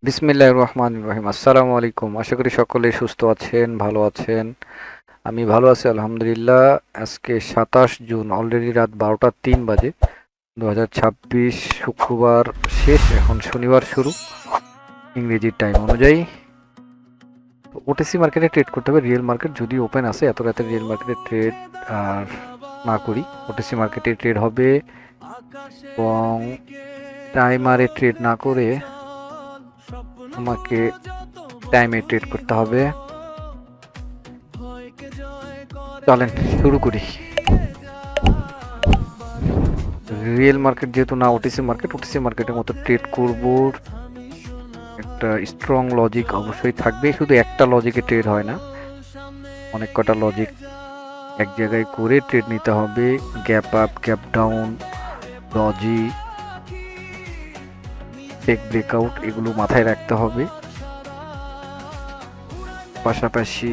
বিসমিল্লাহির রহমানির রহিম। আসসালামু আলাইকুম। আশা করি সকলে সুস্থ আছেন, ভালো আছেন। আমি ভালো আছি আলহামদুলিল্লাহ। আজকে 27 জুন, অলরেডি রাত 12টা 3 বাজে। 2026 শুক্রবার শেষ, এখন শনিবার শুরু ইংরেজি টাইম অনুযায়ী। ওটিসি মার্কেটে ট্রেড করতে হবে। রিয়েল মার্কেট যদি ওপেন আছে, এত রাতে রিয়েল মার্কেটে ট্রেড আর না করি। ওটিসি মার্কেটে ট্রেড হবে এবং টাইমারে ট্রেড না করে আমাকে টাইমে ট্রেড করতে হবে। চলেন শুরু করি। রিয়েল মার্কেট যেহেতু না, ওটিসি মার্কেট, ওটিসি মার্কেটের মতো ট্রেড করব। একটা স্ট্রং লজিক অবশ্যই থাকবে। শুধু একটা লজিকে ট্রেড হয় না, অনেক কটা লজিক এক জায়গায় করে ট্রেড নিতে হবে। Gap up, gap down, doji, take breakout, এগুলো মাথায় রাখতে হবে। পাশাপাশি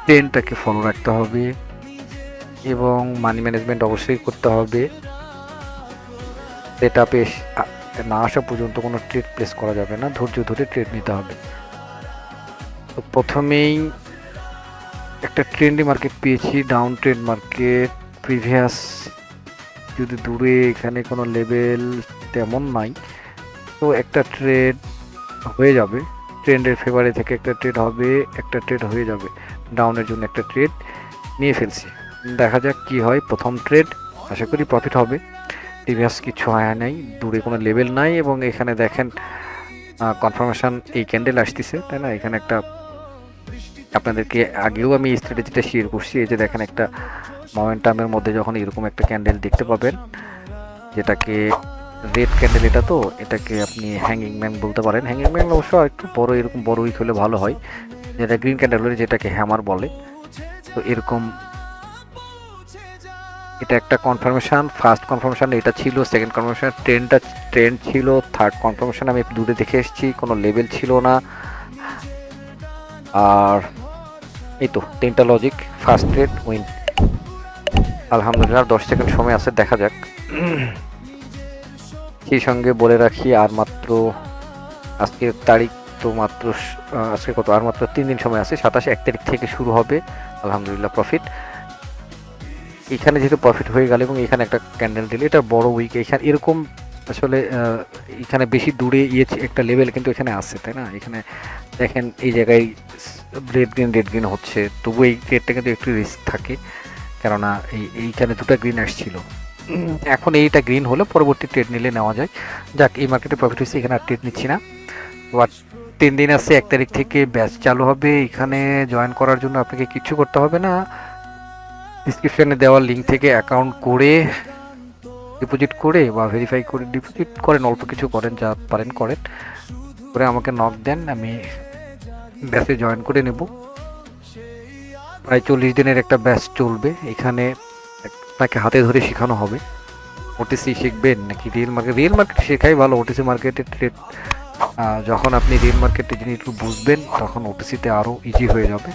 ট্রেন্ডটাকে ফলো রাখতে হবে এবং মানি ম্যানেজমেন্ট অবশ্যই করতে হবে। সেটআপে না আসা পর্যন্ত কোনো ট্রেড প্লেস করা যাবে না, ধৈর্য ধরে ট্রেড নিতে হবে। তো প্রথমেই একটা ট্রেন্ডি মার্কেট পেয়েছি, ডাউন ট্রেন্ড মার্কেট। প্রিভিয়াস যদি দূরে এখানে কোনো লেভেল তেমন নাই, তো একটা ট্রেড হয়ে যাবে। ট্রেন্ডের ফেভারে থেকে একটা ট্রেড হবে, একটা ট্রেড হয়ে যাবে। ডাউনের জন্য একটা ট্রেড নিয়ে ফেলছি, দেখা যাক কি হয়। প্রথম ট্রেড, আশা করি প্রফিট হবে। প্রিভিয়াস কিছু হয় নাই, দূরে কোনো লেভেল নাই এবং এখানে দেখেন কনফার্মেশন এই ক্যান্ডেল আসতেছে, তাই না? এখানে একটা আপনাদেরকে আগেও আমি এই স্ট্র্যাটেজিটা শেয়ার করছি। এই যে দেখেন, একটা মোমেন্টামের মধ্যে যখন এরকম একটা ক্যান্ডেল দেখতে পাবেন, যেটাকে রেড ক্যান্ডেল, এটা তো এটাকে আপনি হ্যাঙ্গিং ম্যান বলতে পারেন। হ্যাঙ্গিং ম্যান অবশ্য একটু বড়, এরকম বড় উইক হলে ভালো হয়। যেটা গ্রিন ক্যান্ডেল হলে যেটাকে হ্যামার বলে। তো এরকম এটা একটা কনফার্মেশন, ফার্স্ট কনফার্মেশন এটা ছিল। সেকেন্ড কনফার্মেশন ট্রেন্ড ছিল। থার্ড কনফার্মেশন আমি দূরে দেখে এসেছি, কোনো লেভেল ছিল না। আর এই তো 3টা লজিক। ফার্স্ট ট্রেড উইন আলহামদুলিল্লাহ। 10 সেকেন্ড সময় আছে, দেখা যাক। সেই সঙ্গে বলে রাখি, আর মাত্র আজকের তারিখ তো মাত্র আজকে কত, আর মাত্র 3 দিন সময় আছে। 1 তারিখ থেকে শুরু হবে আলহামদুলিল্লাহ প্রফিট। এখানে যেহেতু প্রফিট হয়ে গেল এবং এখানে একটা ক্যান্ডেল দিলে, এটা বড় উইক। এখানে এরকম আসলে এখানে বেশি দূরে একটা লেভেল কিন্তু এখানে আছে, তাই না? এখানে দেখেন এই জায়গায় রেড গ্রিন হচ্ছে, তবু এই ট্রেডটা কিন্তু একটু রিস্ক থাকে, কেননা এইখানে দুটো গ্রিন আসছিল। এখন এইটা গ্রিন হলে পরবর্তী ট্রেড নিলে নেওয়া যায়। যাক, এই মার্কেটে প্রফিট হয়েছে, এখানে আর ট্রেড নিচ্ছি না। বাট 3 দিন আছে, 1 তারিখ থেকে ব্যাচ চালু হবে। এখানে জয়েন করার জন্য আপনাকে কিছু করতে হবে না। ডিসক্রিপশনে দেওয়া লিঙ্ক থেকে অ্যাকাউন্ট করে ডিপোজিট করে বা ভেরিফাই করে ডিপোজিট করেন, অল্প কিছু করেন, যা পারেন করেন, করে আমাকে নক দেন, আমি ব্যাচে জয়েন করে নেব। প্রায় 40 দিনের একটা ব্যাচ চলবে। এখানে আপনাকে হাতে ধরে শেখানো হবে। ওটিসি শিখবেন নাকি রিয়েল মার্কেট? রিয়েল মার্কেট শেখাই ভালো। ওটিসি মার্কেটে ট্রেড যখন আপনি রিয়েল মার্কেটে জিনিস একটু বুঝবেন, তখন ওটিসিতে আরও ইজি হয়ে যাবে।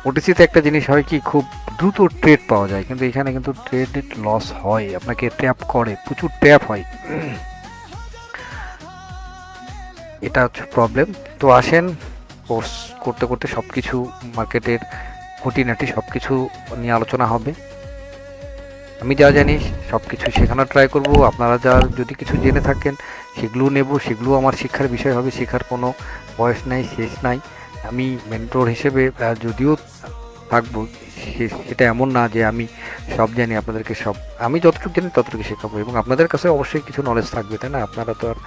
ওটিসিতে একটা জিনিস হয় কি, খুব দ্রুত ট্রেড পাওয়া যায়, কিন্তু এখানে কিন্তু ট্রেড লস হয়, আপনাকে ট্র্যাপ করে, প্রচুর ট্র্যাপ হয়। এটা হচ্ছে প্রবলেম। তো আসেন, কোর্স করতে করতে সব কিছু মার্কেটের খুঁটিনাটি সব কিছু নিয়ে আলোচনা হবে। আমি যা জানি সব কিছু শেখানোর ট্রাই করব। আপনারা যা যদি কিছু জেনে থাকেন সেগুলোও নেব, সেগুলোও আমার শিক্ষার বিষয় হবে। শেখার কোনো বয়স নাই, শেষ নাই। আমি মেন্টর হিসেবে যদিও থাকবো, সেটা এমন না যে আমি সব জানি আপনাদেরকে। আমি যতটুকু জানি ততটুকু শেখাবো এবং আপনাদের কাছে অবশ্যই কিছু নলেজ থাকবে, তাই না? আপনারা তো আর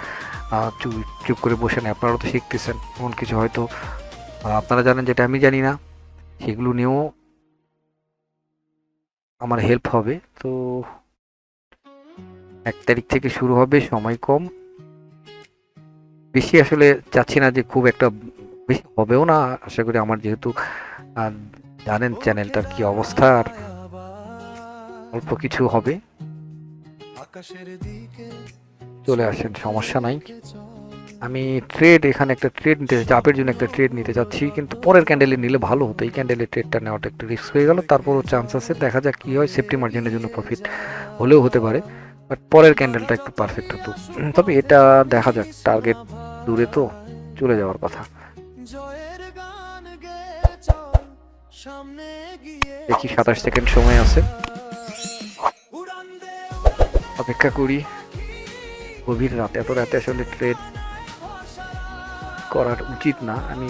চুপ করে বসে নেই, আপনারাও তো শিখতেছেন। এমন কিছু হয়তো আপনারা জানেন যেটা আমি জানি না, সেগুলো নিয়েও আমার হেল্প হবে। তো 1 তারিখ থেকে শুরু হবে, সময় কম, বেশি আসলে চাচ্ছি না যে খুব একটা বেশি হবেও না। আশা করি আমার যেহেতু জানেন চ্যানেলটার কি অবস্থা, আর অল্প কিছু হবে। চলে আসেন, সমস্যা নাই। আমি এখানে একটা ট্রেড নিতে চাচ্ছি, আপের জন্য একটা ট্রেড নিতে চাচ্ছি, কিন্তু পরের ক্যান্ডেলে নিলে ভালো হতো। এই ক্যান্ডেলে ট্রেডটা নেওয়াটা একটু রিস্ক হয়ে গেল। তারপরও চান্স আছে, দেখা যাক কি হয়। সেফটি মার্জিনের জন্য প্রফিট হলেও হতে পারে। বাট পরের ক্যান্ডেলটা একটু পারফেক্ট হতো। তবে এটা দেখা যাক, টার্গেট দূরে তো, চলে যাওয়ার কথা। দেখি 27 সেকেন্ড সময় আছে, অপেক্ষা করি। গভীর রাতে, এত রাতে আসলে ট্রেড করার উচিত না। আমি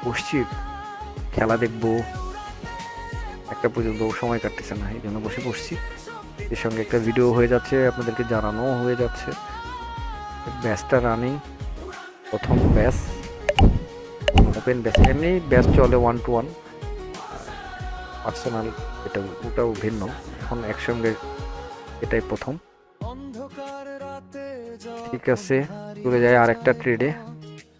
বসছি, খেলা দেখবো, একটা পর্যন্ত সময় কাটতেছে না, এই জন্য বসছি। এর সঙ্গে একটা ভিডিও হয়ে যাচ্ছে, আপনাদেরকে জানানো হয়ে যাচ্ছে। ব্যাচটা রানিং, প্রথম ব্যাচ, ওপেন ব্যাচ। এমনি ব্যাচ চলে 1 to 1, পার্সোনাল এটা ওটাও ভিন্ন। এখন একসঙ্গে এটাই প্রথম। ঠিক আছে, চলে যায় আরেকটা ট্রেডে।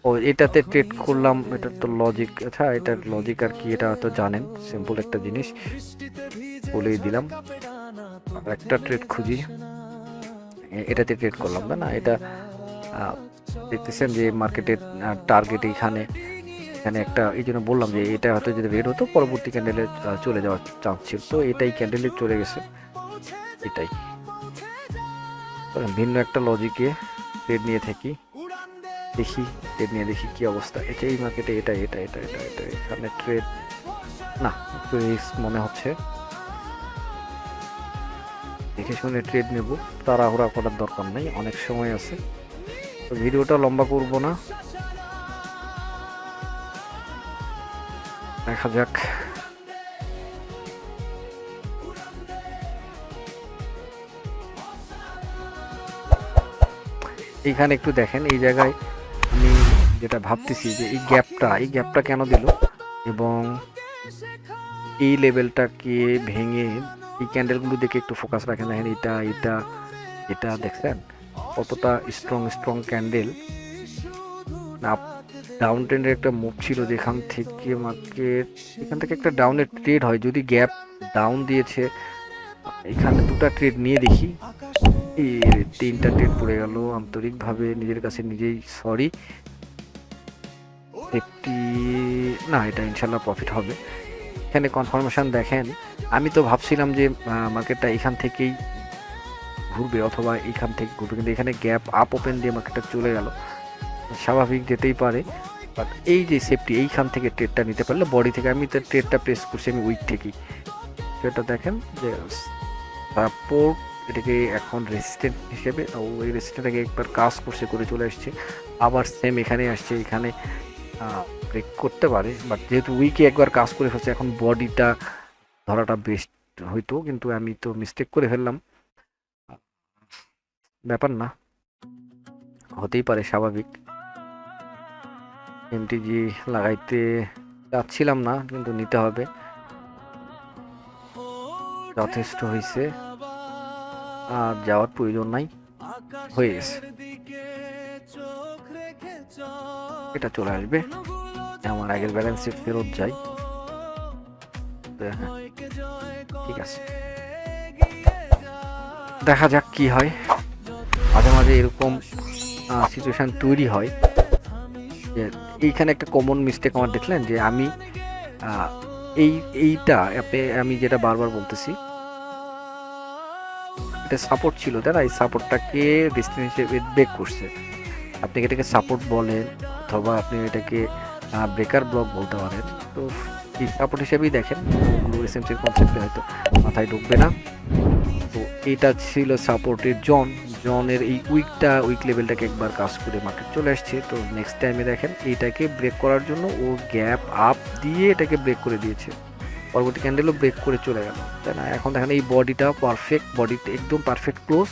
ও এটাতে ট্রেড করলাম, এটা তো লজিক। আচ্ছা, এটার লজিক আর কি এটা তো জানেন, সিম্পল একটা জিনিস বলেই দিলাম। একটা ট্রেড খুঁজি, এটাতে ট্রেড করলাম না, এটা দেখতেছেন যে মার্কেটের টার্গেট এখানে একটা, এই জন্য বললাম যে এটা হয়তো যদি রেড হতো পরবর্তী ক্যান্ডেলে চলে যাওয়ার চান্স ছিল, তো এটাই ক্যান্ডেলে চলে গেছে। এটাই ভিন্ন একটা লজিকে ট্রেড নিয়ে থাকি, দেখি ট্রেড নিয়ে দেখি কি অবস্থা। এটা এই মার্কেটে এটা এটা এটা এটা এটা এখানে ট্রেড না, একটু রিস্ক মনে হচ্ছে, দেখে শুনে ট্রেড নেব, তাড়াহুড়া করার দরকার নেই, অনেক সময় আছে। তো ভিডিওটা লম্বা করব না, দেখা যাক। এইখানে একটু দেখেন, এই জায়গায় আমি যেটা ভাবতেছি যে এই গ্যাপটা কেন দিল, এবং এই লেভেলটাকে ভেঙে এই ক্যান্ডেলগুলো দেখে একটু ফোকাস রাখেন। দেখেন এটা এটা এটা দেখছেন কতটা স্ট্রং ক্যান্ডেল। ডাউন ট্রেন্ডের একটা মুভ ছিল, যেখান থেকে মার্কেট এখান থেকে একটা ডাউনের ট্রেড হয়, যদি গ্যাপ ডাউন দিয়েছে, এখানে দুটা ট্রেড নিয়ে দেখি, এই 3টা ট্রেড পড়ে গেল। আন্তরিকভাবে নিজের কাছে নিজেই সরি। একটি না, এটা ইনশাল্লাহ প্রফিট হবে। এখানে কনফার্মেশন দেখেন, আমি তো ভাবছিলাম যে মার্কেটটা এখান থেকেই ঘুরবে অথবা এইখান থেকে ঘুরবে, কিন্তু এখানে গ্যাপ আপ ওপেন দিয়ে মার্কেটটা চলে গেল। স্বাভাবিক যেতেই পারে, বাট এই যে সেফটি, এইখান থেকে ট্রেডটা নিতে পারলে বডি থেকে, আমি তো ট্রেডটা প্রেস করছি আমি উইক থেকেই, সেটা দেখেন যে সাপোর্ট, এটাকে এখন রেসিস্ট্যান্ট হিসেবে, ওই রেসিস্ট্যান্টটাকে একবার কাজ করে চলে আসছে, আবার সেম এখানে আসছে, এখানে ব্রেক করতে পারে, বাট যেহেতু উইকে একবার কাজ করে ফেলছে, এখন বডিটা ধরাটা বেস্ট হইতো, কিন্তু আমি তো মিস্টেক করে ফেললাম। ব্যাপার না, হতেই পারে, স্বাভাবিক। এমটিজি লাগাইতে চাচ্ছিলাম না, কিন্তু নিতে হবে, যথেষ্ট হয়েছে, আর যাওয়ার প্রয়োজন নাই, হয়ে গেছে। এটা চলে আসবে, আমার আগের ব্যালেন্সে ফেরত যাই। ঠিক আছে, দেখা যাক কি হয়। মাঝে মাঝে এরকম সিচুয়েশন তৈরি হয় যে এইখানে একটা কমন মিস্টেক আমার দেখলেন যে আমি এইটা আমি যেটা বারবার বলতেছি, এটা সাপোর্ট ছিল, তাই না? এই সাপোর্টটাকে রেজিস্ট্যান্স হিসেবে ব্রেক করছে। আপনি এটাকে সাপোর্ট বলেন অথবা আপনি এটাকে ব্রেকার ব্লক বলতে পারেন। তো এই সাপোর্ট হিসেবেই দেখেন, ব্লু এসএমসির কনসেপ্টে হয়তো মাথায় ঢুকবে না। তো এটা ছিল সাপোর্টের জনের এই উইক লেভেলটাকে একবার কাজ করে মার্কেট চলে আসছে। তো নেক্সট টাইমে দেখেন এইটাকে ব্রেক করার জন্য ও গ্যাপ আপ দিয়ে এটাকে ব্রেক করে দিয়েছে, পরবর্তী ক্যান্ডেলও ব্রেক করে চলে গেল, তাই না? এখন দেখেন এই বডিটা পারফেক্ট, বডিটা একদম পারফেক্ট ক্লোজ।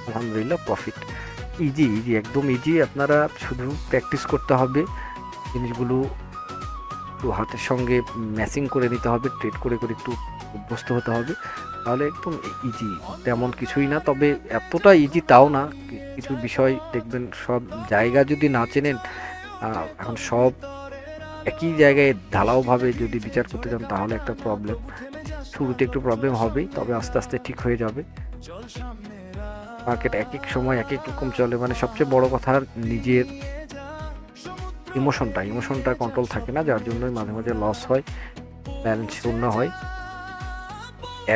আলহামদুলিল্লাহ প্রফিট, ইজি একদম ইজি। আপনারা শুধু প্র্যাকটিস করতে হবে, জিনিসগুলো একটু হাতের সঙ্গে ম্যাচিং করে নিতে হবে, ট্রেড করে একটু অভ্যস্ত হতে হবে, তাহলে একদম ইজি, তেমন কিছুই না। তবে এতটা ইজি তাও না, কিছু বিষয় দেখবেন, সব জায়গা যদি না চেনেন, এখন সব একই জায়গায় ঢালাওভাবে যদি বিচার করতে যান তাহলে একটা প্রবলেম, শুরুতে একটু প্রবলেম হবেই, তবে আস্তে আস্তে ঠিক হয়ে যাবে। মার্কেট এক এক সময় এক এক রকম চলে, মানে সবচেয়ে বড় কথা নিজের ইমোশনটা কন্ট্রোল থাকে না, যার জন্যই মাঝে মাঝে লস হয়, ব্যালেন্স শূন্য হয়।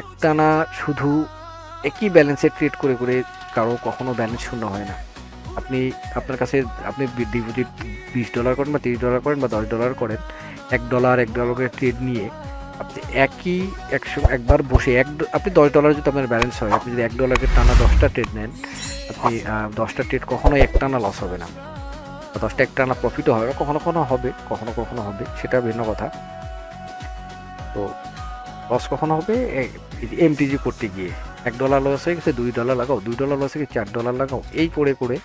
একটানা শুধু একই ব্যালেন্সে ট্রেড করে করে কারো কখনো ব্যালেন্স শূন্য হয় না। আপনি আপনার কাছে আপনি ডিপোজিট $20 করেন বা $30 করেন বা $10 করেন, $1 করে ট্রেড নিয়ে আপনি একই একবার বসে আপনি $10 যদি আপনার ব্যালেন্স হয়, আপনি যদি $1 টানা 10টা ট্রেড নেন, আপনি 10টা ট্রেড কখনোই একটানা লস হবে না, 10টা একটানা প্রফিটও হবে, কখনো কখনো হবে, কখনো কখনো হবে, সেটা ভিন্ন কথা। তো লস কখনো হবে এমটিজি করতে গিয়ে, $1 লস হয়ে গেছে, $2 লাগাও, $2 লস হয়ে গেছে, $4 লাগাও, এই করে করে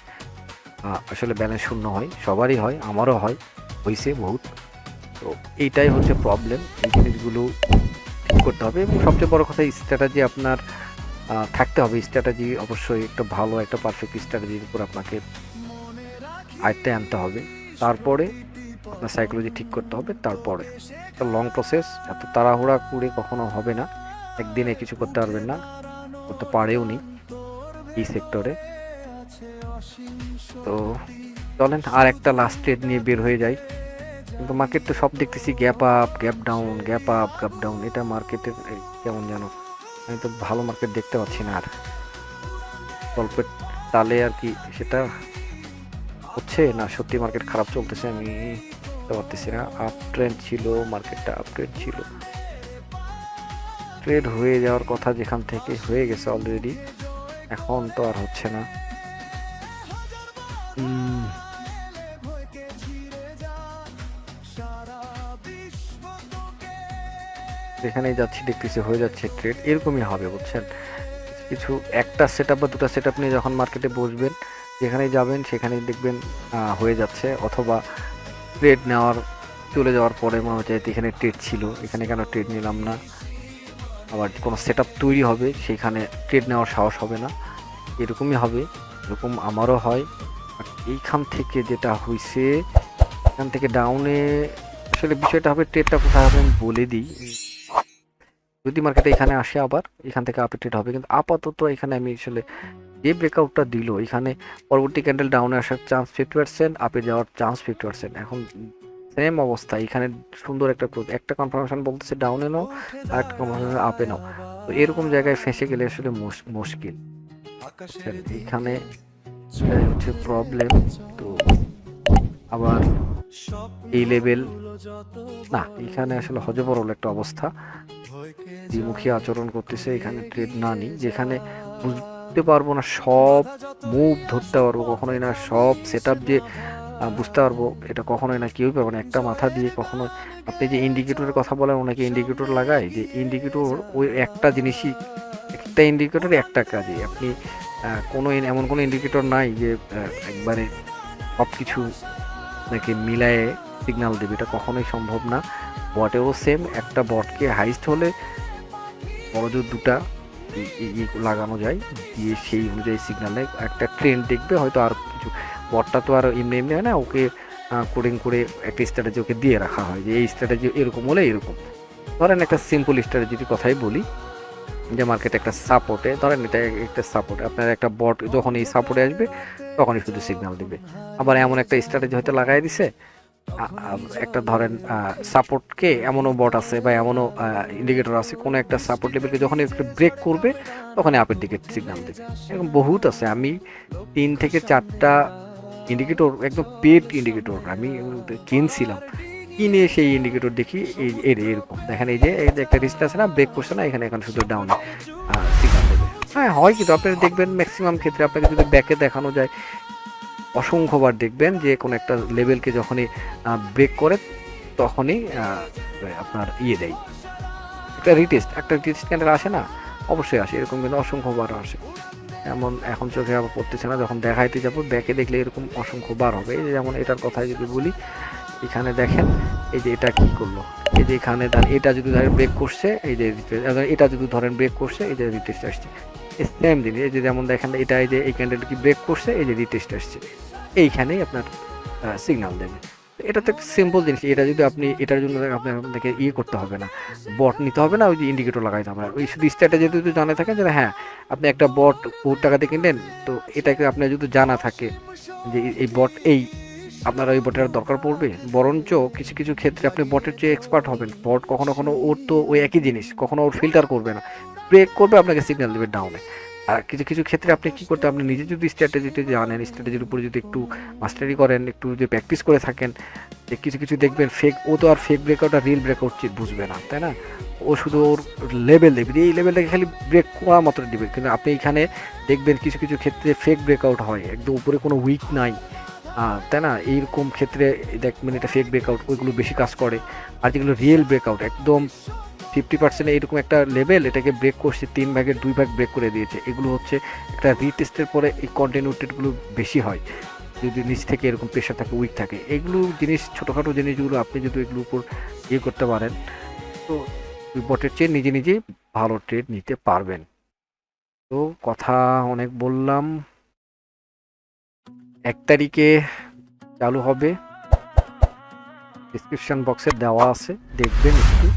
আসলে ব্যালেন্স শূন্য হয়, সবারই হয়, আমারও হয়, হয়েছে বহুত। তো এইটাই হচ্ছে প্রবলেম, এই জিনিসগুলো ঠিক করতে হবে। এবং সবচেয়ে বড় কথা, স্ট্র্যাটেজি আপনার থাকতে হবে। স্ট্র্যাটেজি অবশ্যই একটা ভালো একটা পারফেক্ট স্ট্র্যাটেজির উপর আপনাকে আয়ত্তে আনতে হবে। তারপরে আপনার সাইকোলজি ঠিক করতে হবে। তারপরে একটা লং প্রসেস, এত তাড়াহুড়া করে কখনো হবে না, একদিনে কিছু করতে পারবেন না, করতে পারেও নি এই সেক্টরে। তো চলেন আর একটা লাস্ট ট্রেড নিয়ে বের হয়ে যায়। কিন্তু মার্কেট তো সব দেখতেছি gap up gap down, gap up gap down, এটা মার্কেটের কেমন যেন, আমি তো ভালো মার্কেট দেখতে পাচ্ছি না। আর গল্পের তালে আর কি সেটা হচ্ছে না, সত্যি মার্কেট খারাপ চলতেছে, আমি বুঝতে পারতেছি না। আপ ট্রেন্ড ছিল, মার্কেটটা আপ ট্রেন্ড ছিল, ট্রেড হয়ে যাওয়ার কথা যেখান থেকে হয়ে গেছে অলরেডি, এখন তো আর হচ্ছে না। যেখানেই যাচ্ছি দেখতেছি হয়ে যাচ্ছে ট্রেড, এরকমই হবে বুঝছেন। কিছু একটা সেট আপ বা দুটা সেট আপ নিয়ে যখন মার্কেটে বসবেন, যেখানেই যাবেন সেখানেই দেখবেন হয়ে যাচ্ছে, অথবা ট্রেড নেওয়ার চলে যাওয়ার পরে মনে হচ্ছে এখানে ট্রেড ছিল, এখানে কেন ট্রেড নিলাম না। আবার কোনো সেট আপ তৈরি হবে, সেখানে ট্রেড নেওয়ার সাহস হবে না, এরকমই হবে। এরকম আমারও হয়। আর এইখান থেকে যেটা হয়েছে, এখান থেকে ডাউনে আসলে বিষয়টা হবে, ট্রেডটা কোথায় হবে আমি বলে দিই। যদি মার্কেটে এখানে আসে আবার এখান থেকে আপে ট্রেড হবে, কিন্তু আপাতত এখানে আমি আসলে যে ব্রেকআউটটা দিল, এখানে পরবর্তী ক্যান্ডেল ডাউনে আসার চান্স 50%, আপে যাওয়ার চান্স 50%। এখন সেম অবস্থা, এখানে সুন্দর একটা কনফার্মেশন বলতেছে ডাউনে নাও, আর একটা কনফার্মেশন আপে নাও। তো এরকম জায়গায় ফেঁসে গেলে আসলে মুশকিল। এখানে হচ্ছে প্রবলেম। তো আবার এই লেভেল না, এখানে আসলে হজবরল একটা অবস্থা, দ্বিমুখী আচরণ করতেছে। এখানে ট্রেড না নিই, যেখানে বুঝতে পারবো না, সব মুভ ধরতে পারবো কখনোই না, সব সেট আপ যে বুঝতে পারবো এটা কখনোই না, কেউই পারবো না একটা মাথা দিয়ে কখনো। আপনি যে ইন্ডিকেটরের কথা বলেন, অনেকে ইন্ডিকেটর লাগায়, যে ইন্ডিকেটর ওই একটা জিনিসই, একটা ইন্ডিকেটর একটা কাজে, আপনি কোনো এমন কোনো ইন্ডিকেটর নাই যে একবারে সব কিছু নাকি মিলায়ে সিগন্যাল দেবে, এটা কখনোই সম্ভব না। বটেও সেম, একটা বটকে হাইস্ট হলে বড় জোর দুটা লাগানো যায়, দিয়ে সেই অনুযায়ী সিগন্যালে একটা ট্রেন্ড দেখবে হয়তো। আর কিছু বটটা তো আর এমনি এমনি হয় না, ওকে কোডিং করে একটা স্ট্র্যাটেজি ওকে দিয়ে রাখা হয়, যে এই স্ট্র্যাটেজি এরকম হলে এরকম। ধরেন একটা সিম্পল স্ট্র্যাটেজির কথাই বলি, যে মার্কেট একটা সাপোর্টে, ধরেন এটা একটা সাপোর্টে, আপনার একটা বট যখন এই সাপোর্টে আসবে তখনই শুধু সিগন্যাল দিবে। আবার এমন একটা স্ট্র্যাটেজি হয়তো লাগাই দিছে, একটা ধরেন সাপোর্টকে, এমনও বট আছে বা এমনও ইন্ডিকেটর আছে, কোনো একটা সাপোর্ট লেভেলকে যখন একটু ব্রেক করবে তখনই আপের দিকে সিগন্যাল দেবে। এরকম বহুত আছে, আমি 3 থেকে 4টা ইন্ডিকেটর, একদম পেড ইন্ডিকেটর আমি কিনছিলাম, কিনে সেই ইন্ডিকেটর দেখি এরকম দেখেন, এই যে একটা রিস্ট আছে না, ব্রেক করছে না, এখানে এখন শুধু ডাউনে সিগন্যাল দেবে। হ্যাঁ হয়, কিন্তু আপনারা দেখবেন ম্যাক্সিমাম ক্ষেত্রে আপনাকে যদি ব্যাকে দেখানো যায়, অসংখ্যবার দেখবেন যে কোনো একটা লেভেলকে যখনই ব্রেক করে তখনই আপনার দেয় একটা রিটেস্ট ক্যান্ডেল আসে না, অবশ্যই আসে, এরকম কিন্তু অসংখ্যবার আসে। এমন এখন চোখে আবার পড়তেছে না, যখন দেখাইতে যাবো ব্যাকে দেখলে এরকম অসংখ্যবার হবে। এই যে যেমন এটার কথাই যদি বলি, এখানে দেখেন এই যে এটা কি করলো, এই যে এখানে এটা যদি ধরেন ব্রেক করছে, এই যে এটা যদি ধরেন ব্রেক করছে, এই যে রিটেস্ট আসছে, সেম দিন। এই যে যেমন দেখেন এটা, এই যে এই ক্যান্ডেল কি ব্রেক করছে, এই যে রিটেস্ট আসছে, এইখানেই আপনার সিগন্যাল দেবে। এটা তো একটা সিম্পল জিনিস, এটা যদি আপনি এটার জন্য আপনাকে করতে হবে না, বট নিতে হবে না, ওই যে ইন্ডিকেটর লাগাইতে হবে না, ওই শুধু স্ট্র্যাটেজি যদি জানা থাকে যে হ্যাঁ আপনি একটা বট বহুত টাকাতে কিনলেন, তো এটাকে আপনার যদি জানা থাকে যে এই বট আপনার ওই বটের দরকার পড়বে, বরঞ্চ কিছু কিছু ক্ষেত্রে আপনি বটের চেয়ে এক্সপার্ট হবেন। বট কখনো কখনো ওর তো ওই একই জিনিস, কখনো ওর ফিল্টার করবে না, ব্রেক করবে আপনাকে সিগন্যাল দেবে ডাউনে। আর কিছু কিছু ক্ষেত্রে আপনি কি করতে, আপনি নিজে যদি স্ট্র্যাটেজিতে জানেন, স্ট্র্যাটেজির উপরে যদি একটু মাস্টারি করেন, একটু যদি প্র্যাকটিস করে থাকেন, যে কিছু কিছু দেখবেন ফেক, ও তো আর ফেক ব্রেকআউট আর রিল ব্রেকআউট বুঝবে না, তাই না? ও শুধু ওর লেভেল দেবে, এই লেভেলটাকে খালি ব্রেক করা মাত্র দেবে। কিন্তু আপনি এখানে দেখবেন কিছু কিছু ক্ষেত্রে ফেক ব্রেকআউট হয়, একদম উপরে কোনো উইক নাই, তাই না? এইরকম ক্ষেত্রে দেখবেন এটা ফেক ব্রেকআউট, ওইগুলো বেশি কাজ করে। আর যেগুলো রিয়েল ব্রেকআউট একদম 50% এইরকম একটা লেভেল, এটাকে ব্রেক করছে 3 ভাগের 2 ভাগ ব্রেক করে দিয়েছে, এগুলো হচ্ছে একটা রিটেস্টের পরে এই কন্টিনিউটিগুলো বেশি হয়, যদি নিচ থেকে এরকম প্রেশার থাকে, উইক থাকে। এগুলো জিনিস, ছোটোখাটো জিনিসগুলো আপনি যদি এগুলোর উপর ইয়ে করতে পারেন, তো বটের চেয়ে নিজে নিজেই ভালো ট্রেড নিতে পারবেন। তো কথা অনেক বললাম। 1 তারিখে চালু হবে, ডিসক্রিপশন বক্সে দেওয়া আছে, দেখবেন, একটু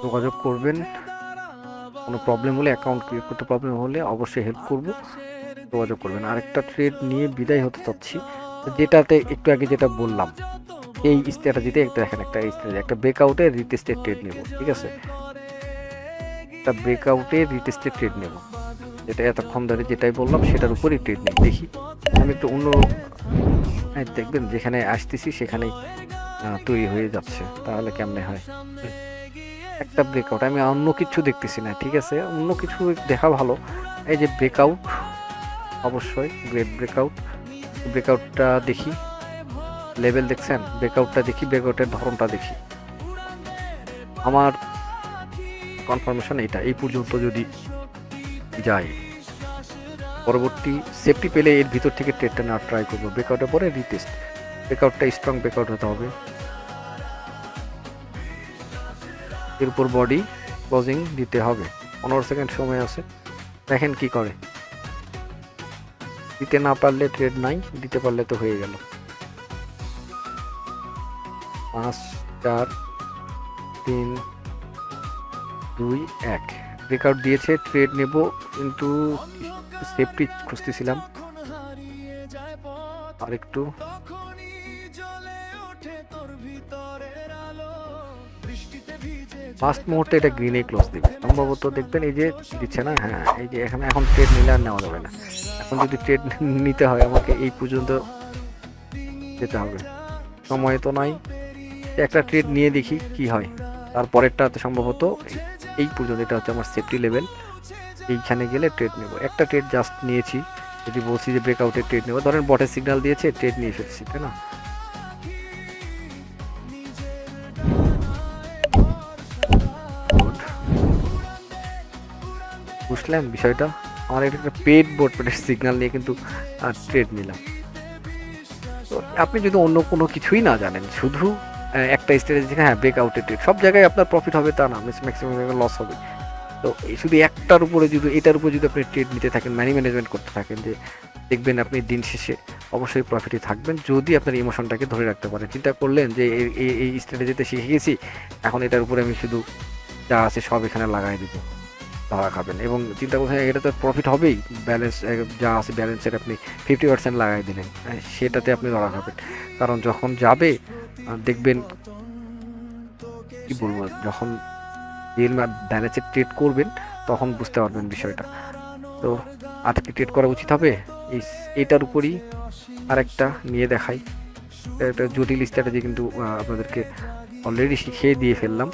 যোগাযোগ করবেন। কোনো প্রবলেম হলে, অ্যাকাউন্ট ক্রিয়েট করতে প্রবলেম হলে অবশ্যই হেল্প করব, যোগাযোগ করবেন। আরেকটা ট্রেড নিয়ে বিদায় হতে চাচ্ছি, যেটাতে একটু আগে যেটা বললাম, এই স্ট্র্যাটেজিতে একটা দেখেন, একটা স্ট্র্যাটেজি, একটা ব্রেকআউটে রিটেস্টেড ট্রেড নেব, ঠিক আছে? একটা ব্রেকআউটে রিটেস্টেড ট্রেড নেব, যেটা এতক্ষণ ধরে যেটাই বললাম সেটার উপরই ট্রেড নিই। দেখি আমি একটু অন্য, হ্যাঁ দেখবেন যেখানে আসতেছি সেখানেই তৈরি হয়ে যাচ্ছে, তাহলে কেমনে হয়? একটা ব্রেকআউট, আমি অন্য কিছু দেখতেছি না, ঠিক আছে? অন্য কিছু দেখা ভালো। এই যে ব্রেকআউট, অবশ্যই গ্রেট ব্রেকআউট। ব্রেকআউটটা দেখি, লেভেল দেখছেন? ব্রেকআউটটা দেখি, ব্রেকআউটের ধরনটা দেখি। আমার কনফার্মেশন এইটা, এই পর্যন্ত যদি যায়, পরবর্তী সেফটি পেলে এর ভিতর থেকে ট্রেডটা নেওয়ার ট্রাই করবো। ব্রেকআউটের পরে রিটেস্ট, ব্রেকআউটটা স্ট্রং ব্রেকআউট হতে হবে, এর উপর বডি ক্লোজিং দিতে হবে। 15 সেকেন্ড সময় আছে, দেখেন কি করে। দিতে না পারলে ট্রেড নাই, দিতে পারলে তো হয়ে গেল। 5 4 3 2 1 ব্রেকআউট দিয়েছে, ট্রেড নেব, কিন্তু সেফটি খুঁজতেছিলাম আর একটু। ফার্স্ট মুহূর্তে এটা গ্রিনে ক্লোজ দিবে সম্ভবত, দেখবেন এই যে দিচ্ছে না, হ্যাঁ এই যে এখানে। এখন ট্রেড নিলে আর নেওয়া যাবে না, এখন যদি ট্রেড নিতে হয় আমাকে এই পর্যন্ত যেতে হবে, সময় তো নাই। একটা ট্রেড নিয়ে দেখি কি হয়, তারপরেরটাতে সম্ভবত এই পর্যন্ত, এটা হচ্ছে আমার সেফটি লেভেল, এইখানে গেলে ট্রেড নেব। একটা ট্রেড জাস্ট নিয়েছি, যদি বলছি যে ব্রেকআউটে ট্রেড নেব, ধরেন বটের সিগন্যাল দিয়েছে, ট্রেড নিয়ে ফেলছি, তাই না? বুঝলেন বিষয়টা? আমার একটা পেড বোর্ড পেডের সিগন্যাল নিয়ে কিন্তু ট্রেড নিলাম। তো আপনি যদি অন্য কোনো কিছুই না জানেন, শুধু একটা স্ট্র্যাটেজি, হ্যাঁ ব্রেকআউটের ট্রেড, সব জায়গায় আপনার প্রফিট হবে তা না, ম্যাক্সিমাম লস হবে। তো এই শুধু একটার উপরে যদি, এটার উপর যদি আপনি ট্রেড নিতে থাকেন, মানি ম্যানেজমেন্ট করতে থাকেন, যে দেখবেন আপনি দিন শেষে অবশ্যই প্রফিটে থাকবেন, যদি আপনার ইমোশনটাকে ধরে রাখতে পারেন। চিন্তা করলেন যে এই স্ট্র্যাটেজিতে শিখে গেছি, এখন এটার উপরে আমি শুধু যা আছে সব এখানে লাগাই দিব, ধরা খাবেন। এবং চিন্তা করছেন এটা তো প্রফিট হবেই, ব্যালেন্স যা আছে ব্যালেন্সের আপনি 50% লাগাই দিলেন, সেটাতে আপনি ধরা খাবেন। কারণ যখন যাবে দেখবেন, কি বলবো, যখন রিয়েল ব্যালেন্সে ট্রেড করবেন তখন বুঝতে পারবেন বিষয়টা। তো আজকে ট্রেড করা উচিত হবে এইটার উপরই। আরেকটা নিয়ে দেখাই, একটা জটিল স্ট্র্যাটেজি কিন্তু আপনাদেরকে অলরেডি শিখিয়ে দিয়ে ফেললাম,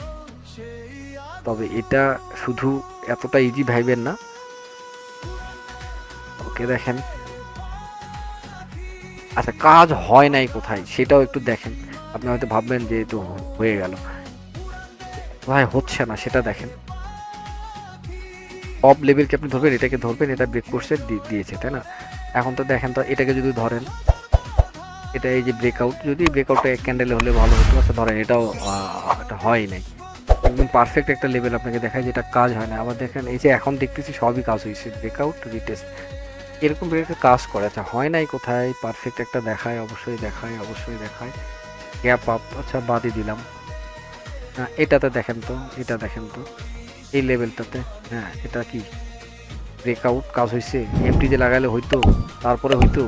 তবে এটা শুধু এতটা ইজি ভাইবেন না। ওকে দেখেন, আচ্ছা কাজ হয় নাই কোথায় সেটাও একটু দেখেন। আপনি হয়তো ভাববেন যে তো হয়ে গেল, ভাই হচ্ছে না, সেটা দেখেন। টপ লেভেলকে আপনি ধরবেন, এটাকে ধরবেন, এটা ব্রেক কোর্সে দিয়েছে, তাই না? এখন তো দেখেন, তো এটাকে যদি ধরেন, এটা এই যে ব্রেকআউট, যদি ব্রেকআউটটা এক ক্যান্ডেলে হলে ভালো হতো, আচ্ছা ধরেন এটাও এটা হয় নাই, একদম পারফেক্ট একটা লেভেল আপনাকে দেখায় যেটা কাজ হয় না। আবার দেখেন এই যে এখন দেখতেছি সবই কাজ হয়েছে, ব্রেকআউট রিটেস্ট, এরকম একটা কাজ করে। আচ্ছা হয় নাই কোথায়, পারফেক্ট একটা দেখায়, অবশ্যই দেখায়, অবশ্যই দেখায়। গ্যাপ আপ, আচ্ছা বাদই দিলাম। এটাতে দেখেন তো, এটা দেখেন তো এই লেভেলটাতে, হ্যাঁ এটা কি ব্রেকআউট কাজ হয়েছে? এমটি যে লাগালে হইতো, তারপরে হইতো,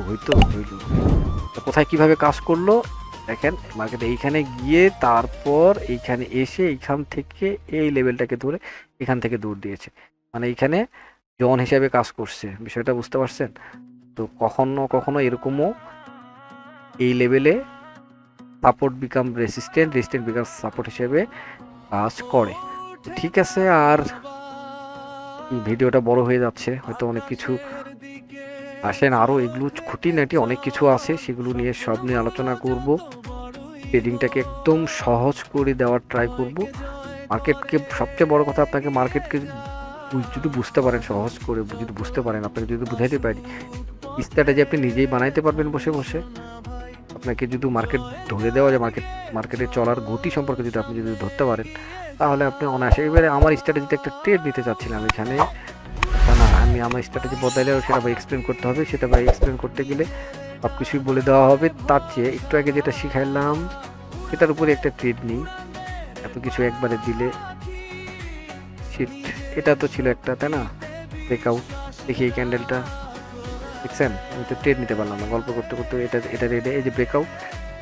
কোথায় কিভাবে কাজ করলো দেখেন মার্কেট এইখানে গিয়ে তারপর এইখানে এসে এইখান থেকে এই লেভেলটাকে ধরে এখান থেকে দৌড় দিয়েছে, মানে এইখানে জন হিসাবে কাজ করছে, বিষয়টা বুঝতে পারছেন? তো কখনো কখনো এরকমও এই লেভেলে support become resistant, resistant become support হিসেবে কাজ করে। ঠিক আছে, আর এই ভিডিওটা বড় হয়ে যাচ্ছে, হয়তো অনেক কিছু আসেন, আরও এগুলো খুঁটিনাটি অনেক কিছু আছে, সেগুলো নিয়ে সব নিয়ে আলোচনা করব। ট্রেডিংটাকে একদম সহজ করে দেওয়ার ট্রাই করব। মার্কেটকে সবচেয়ে বড় কথা, আপনাকে মার্কেটকে যদি বুঝতে পারেন, সহজ করে যদি বুঝতে পারেন, আপনাকে যদি বুঝাইতে পারি, স্ট্র্যাটেজি আপনি নিজেই বানাইতে পারবেন বসে বসে। আপনাকে যদি মার্কেট ধরে দেওয়া যায়, মার্কেটে চলার গতি সম্পর্কে যদি আপনি যদি ধরতে পারেন, তাহলে আপনি অনায়াসে। এবারে আমার স্ট্র্যাটেজিতে একটা ট্রেড নিতে চাচ্ছিলাম এখানে, না আমি আমার স্ট্র্যাটেজি বদলাইলেও সেটা ভাই এক্সপ্লেন করতে হবে, সেটা ভাই এক্সপ্লেন করতে গেলে সব কিছুই বলে দেওয়া হবে। তার চেয়ে একটু আগে যেটা শিখাইলাম সেটার উপরে একটা ট্রেড নিই, এত কিছু একবারে দিলে শিট। এটা তো ছিল একটা, তাই না? ব্রেকআউট, দেখি এই ক্যান্ডেলটা দেখছেন, আমি তো ট্রেড নিতে পারলাম না, গল্প করতে করতে। এটা রেডে, এই যে ব্রেকআউট,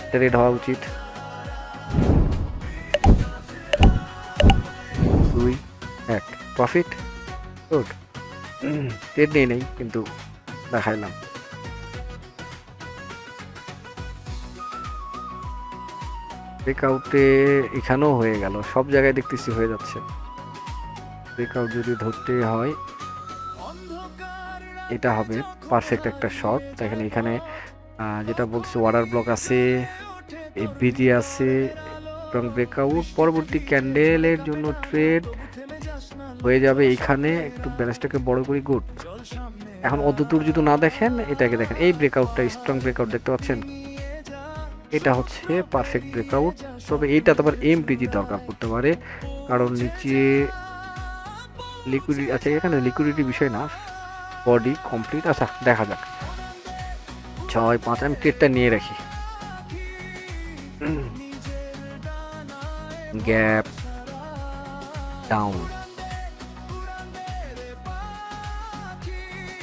এটা রেড হওয়া উচিত। 2 1 প্রফিট, গুড। ট্রেড নিয়ে নেই কিন্তু দেখাইলাম। ব্রেকআউটে এখানেও হয়ে গেল, সব জায়গায় দেখতেছি হয়ে যাচ্ছে। ব্রেকআউট যদি ধরতে হয়, এটা হবে পারফেক্ট একটা শট। দেখেন এখানে যেটা বলছে ওয়াটার ব্লক আছে, এফবিজি আছে এবং ব্রেকআউট। পরবর্তী ক্যান্ডেলের জন্য ট্রেড হয়ে যাবে এইখানে, একটু ব্যালেন্সটাকে বড় করি, গুড। এখন অত দূর যদি না দেখেন, এটাকে দেখেন, এই ব্রেকআউটটা স্ট্রং ব্রেকআউট দেখতে পাচ্ছেন, এটা হচ্ছে পারফেক্ট ব্রেকআউট। তবে এইটা তো আবার এমটিজি দরকার পড়তে পারে, কারণ নিচে লিকুইডিটি আছে, এখানে লিকুইডিটি বিষয় না, বডি কমপ্লিট। আচ্ছা দেখা যাক, 6 5 আমি ট্রেডটা নিয়ে রাখি। গ্যাপ ডাউন,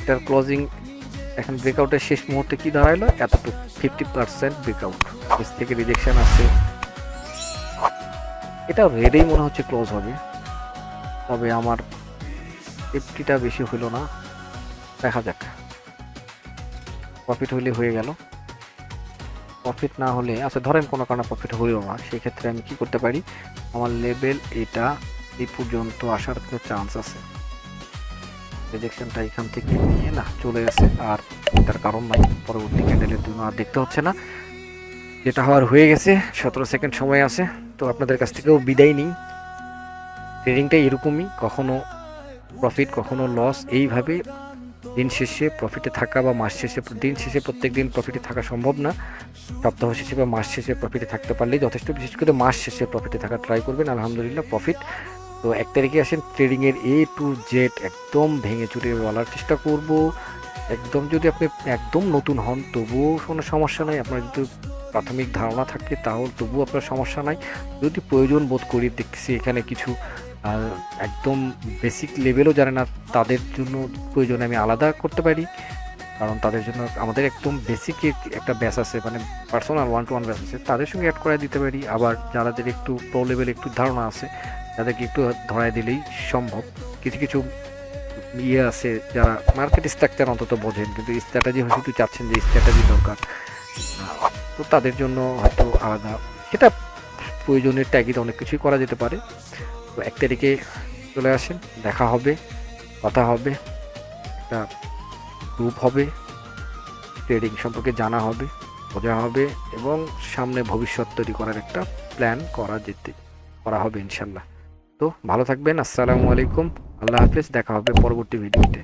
এটার ক্লোজিং এখন ব্রেকআউটের শেষ মুহূর্তে কি দাঁড়াইলো, এতটুকু 50% ব্রেকআউট, এর থেকে রিজেকশন আছে। এটা রেডেই মনে হচ্ছে ক্লোজ হবে, তবে আমার সেফটিটা বেশি হইল না, দেখা যাক। প্রফিট হইলে হয়ে গেল, প্রফিট না হলে, আচ্ছা ধরেন কোনো কারণে প্রফিট হইল না, সেক্ষেত্রে আমি কি করতে পারি, আমার লেভেল এটা এই পর্যন্ত আসার চান্স আছে, রিজেকশনটা এখান থেকে নিয়ে না চলে আসে, আর তার কারণ নাই, পরবর্তী ক্যান্ডেলের জন্য আর দেখতে হচ্ছে না, যেটা হওয়ার হয়ে গেছে। 17 সেকেন্ড সময় আছে, তো আপনাদের কাছ থেকেও বিদায় নিই। ট্রেডিংটা এরকমই, কখনো প্রফিট কখনো লস, এইভাবে দিন শেষে প্রফিটে থাকা বা মাস শেষে, দিন শেষে প্রত্যেক দিন প্রফিটে থাকা সম্ভব না, সপ্তাহ শেষে বা মাস শেষে প্রফিটে থাকতে পারলেই যথেষ্ট। বিশেষ করে মাস শেষে প্রফিটে থাকা ট্রাই করবেন, আলহামদুলিল্লাহ প্রফিট। তো 1 তারিখে আসেন, ট্রেডিংয়ের A to Z একদম ভেঙে চুরে বলার চেষ্টা করব। একদম যদি আপনি একদম নতুন হন তবুও কোনো সমস্যা নাই, আপনার যদি প্রাথমিক ধারণা থাকে তাহলে তবুও আপনার সমস্যা নাই। যদি প্রয়োজন বোধ করি, দেখতেছি এখানে কিছু একদম বেসিক লেভেলও জানে না, তাদের জন্য প্রয়োজনে আমি আলাদা করতে পারি, কারণ তাদের জন্য আমাদের একদম বেসিক একটা ব্যাচ আছে, মানে পার্সোনাল 1-to-1 ব্যাচ আছে, তাদের সঙ্গে অ্যাড করাই দিতে পারি। আবার যাদের একটু প্রো লেভেলে একটু ধারণা আছে, তাদেরকে একটু ধরাই দিলেই সম্ভব। কিছু কিছু ইয়ে আছে যারা মার্কেট স্ট্রাকচার অন্তত বোঝেন, কিন্তু স্ট্র্যাটেজি হয়তো চাচ্ছেন যে স্ট্র্যাটেজি দরকার, তো তাদের জন্য হয়তো আলাদা, সেটা প্রয়োজনের ট্যাগিতে অনেক কিছুই করা যেতে পারে। তো 1 তারিখে চলে আসেন, দেখা হবে, কথা হবে, একটা গ্রুপ হবে, ট্রেডিং সম্পর্কে জানা হবে, বোঝা হবে, এবং সামনে ভবিষ্যৎ তৈরি করার একটা প্ল্যান করা হবে ইনশাল্লাহ। তো ভালো থাকবেন, আসসালামু আলাইকুম, আল্লাহ হাফেজ, দেখা হবে পরবর্তী ভিডিওতে।